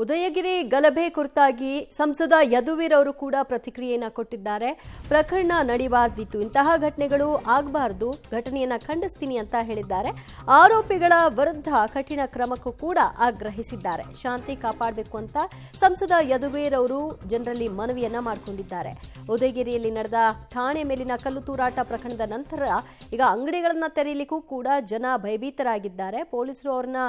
ಉದಯಗಿರಿ ಗಲಭೆ ಕುರಿತಾಗಿ ಸಂಸದ ಯದುವೀರ್ ಅವರು ಕೂಡ ಪ್ರತಿಕ್ರಿಯೆಯನ್ನು ಕೊಟ್ಟಿದ್ದಾರೆ. ಪ್ರಕರಣ ನಡೀಬಾರ್ದಿತ್ತು, ಇಂತಹ ಘಟನೆಗಳು ಆಗಬಾರದು, ಘಟನೆಯನ್ನ ಖಂಡಿಸ್ತೀನಿ ಅಂತ ಹೇಳಿದ್ದಾರೆ. ಆರೋಪಿಗಳ ವಿರುದ್ಧ ಕಠಿಣ ಕ್ರಮಕ್ಕೂ ಕೂಡ ಆಗ್ರಹಿಸಿದ್ದಾರೆ. ಶಾಂತಿ ಕಾಪಾಡಬೇಕು ಅಂತ ಸಂಸದ ಯದುವೀರ್ ಅವರು ಜನರಲ್ಲಿ ಮನವಿಯನ್ನ ಮಾಡಿಕೊಂಡಿದ್ದಾರೆ. ಉದಯಗಿರಿಯಲ್ಲಿ ನಡೆದ ಠಾಣೆ ಮೇಲಿನ ಕಲ್ಲು ತೂರಾಟ ಪ್ರಕರಣದ ನಂತರ ಈಗ ಅಂಗಡಿಗಳನ್ನ ತೆರೆಯಲಿಕ್ಕೂ ಕೂಡ ಜನ ಭಯಭೀತರಾಗಿದ್ದಾರೆ. ಪೊಲೀಸರು ಅವರನ್ನ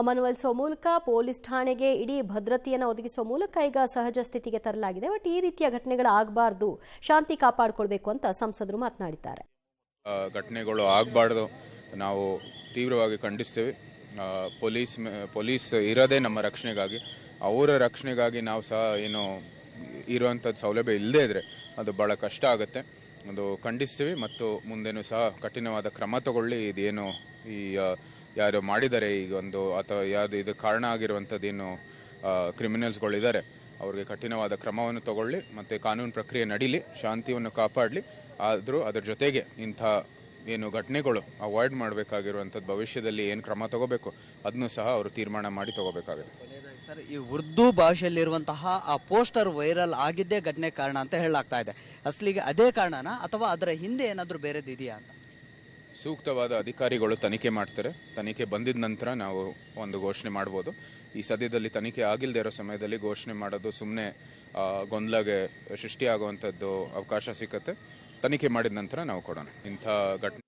ಮನವೊಲಿಸುವ ಮೂಲಕ ಪೊಲೀಸ್ ಠಾಣೆಗೆ ಇಡೀ ಭದ್ರತೆಯನ್ನು ಒದಗಿಸುವ ಮೂಲಕ ಈಗ ಸಹಜ ಸ್ಥಿತಿಗೆ ತರಲಾಗಿದೆ. ಬಟ್ ಈ ರೀತಿಯ ಘಟನೆಗಳು ಆಗಬಾರ್ದು, ಶಾಂತಿ ಕಾಪಾಡಿಕೊಳ್ಬೇಕು ಅಂತ ಸಂಸದರು ಮಾತನಾಡಿದ್ದಾರೆ. ಘಟನೆಗಳು ಆಗಬಾರ್ದು, ನಾವು ತೀವ್ರವಾಗಿ ಖಂಡಿಸ್ತೇವೆ. ಪೊಲೀಸ್ ಇರೋದೇ ನಮ್ಮ ರಕ್ಷಣೆಗಾಗಿ, ಅವರ ರಕ್ಷಣೆಗಾಗಿ ನಾವು ಸಹ ಏನು ಇರುವಂಥದ್ದು ಸೌಲಭ್ಯ ಇಲ್ಲದೇ ಇದ್ರೆ ಅದು ಭಾಳ ಕಷ್ಟ ಆಗುತ್ತೆ. ಅದು ಖಂಡಿಸ್ತೀವಿ ಮತ್ತು ಮುಂದೇನು ಸಹ ಕಠಿಣವಾದ ಕ್ರಮ ತಗೊಳ್ಳಿ. ಇದೇನು ಈ ಯಾರು ಮಾಡಿದ್ದಾರೆ ಈಗ ಒಂದು ಅಥವಾ ಯಾವುದು ಇದು ಕಾರಣ ಆಗಿರುವಂಥದ್ದೇನು ಕ್ರಿಮಿನಲ್ಸ್ಗಳಿದ್ದಾರೆ ಅವ್ರಿಗೆ ಕಠಿಣವಾದ ಕ್ರಮವನ್ನು ತಗೊಳ್ಳಿ ಮತ್ತು ಕಾನೂನು ಪ್ರಕ್ರಿಯೆ ನಡೀಲಿ, ಶಾಂತಿಯನ್ನು ಕಾಪಾಡಲಿ. ಆದರೂ ಅದರ ಜೊತೆಗೆ ಇಂಥ ಏನು ಘಟನೆಗಳು ಅವಾಯ್ಡ್ ಮಾಡಬೇಕಾಗಿರುವಂಥದ್ದು ಭವಿಷ್ಯದಲ್ಲಿ ಏನು ಕ್ರಮ ತಗೋಬೇಕು ಅದನ್ನು ಸಹ ಅವರು ತೀರ್ಮಾನ ಮಾಡಿ ತಗೋಬೇಕಾಗುತ್ತೆ. ಸರ್, ಈ ಉರ್ದು ಭಾಷೆಯಲ್ಲಿರುವಂತಹ ಆ ಪೋಸ್ಟರ್ ವೈರಲ್ ಆಗಿದ್ದೇ ಘಟನೆ ಕಾರಣ ಅಂತ ಹೇಳಲಾಗ್ತಾ ಇದೆ. ಅಸಲಿಗೆ ಅದೇ ಕಾರಣನಾ ಅಥವಾ ಅದರ ಹಿಂದೆ ಏನಾದರೂ ಬೇರೆದಿದೆಯಾ ಅಂತ? ಸೂಕ್ತವಾದ ಅಧಿಕಾರಿಗಳು ತನಿಖೆ ಮಾಡ್ತಾರೆ. ತನಿಖೆ ಬಂದಿದ ನಂತರ ನಾವು ಒಂದು ಘೋಷಣೆ ಮಾಡ್ಬೋದು. ಈ ಸದ್ಯದಲ್ಲಿ ತನಿಖೆ ಆಗಿಲ್ಲದೆ ಇರೋ ಸಮಯದಲ್ಲಿ ಘೋಷಣೆ ಮಾಡೋದು ಸುಮ್ಮನೆ ಗೊಂದಲಗೆ ಸೃಷ್ಟಿಯಾಗುವಂಥದ್ದು ಅವಕಾಶ ಸಿಕ್ಕತ್ತೆ. ತನಿಖೆ ಮಾಡಿದ ನಂತರ ನಾವು ಕೊಡೋಣ. ಇಂಥ ಘಟನೆ